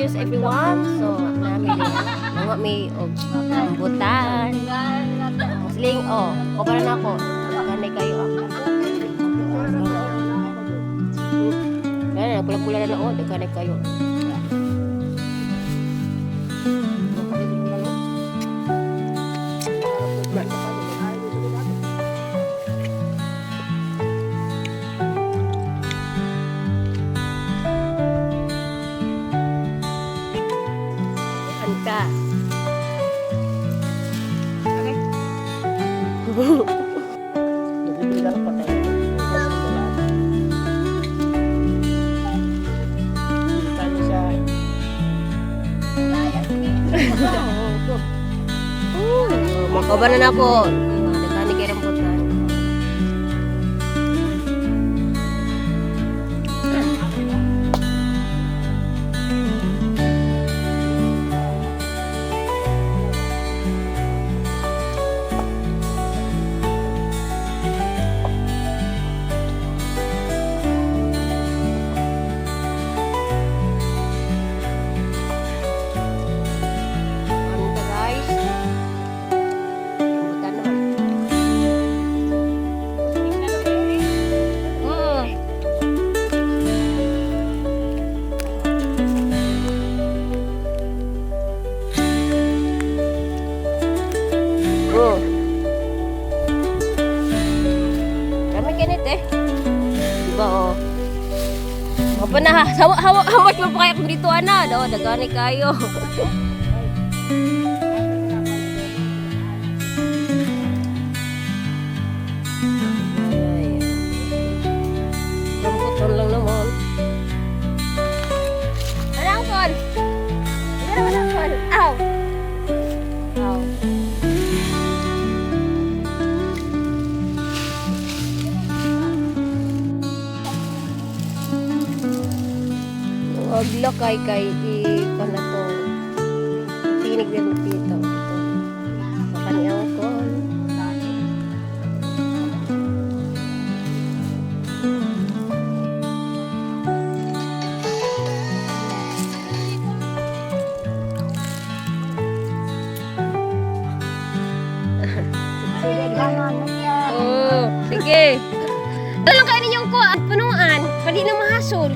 news everyone. So, namin mga may rambutan. Musling, para na ako. Ganay kayo Ganay, pula-pula na ganay kayo. Ka. Okay. Nabibilang pa tayo. Tayo siya. Makabanan ako. Nagkani kay rambutan. Kami ganit diba apa na how much mo pa kaya kung dito dagani kayo. Rambutan lang naman. Anong kon? Anong kon? Ow! Ow! Wagla kay ikan na to. Tinig din dito. Baka ni angkol. Sige. Dalang kain ninyong ko at punuan. Pwede na mahasol.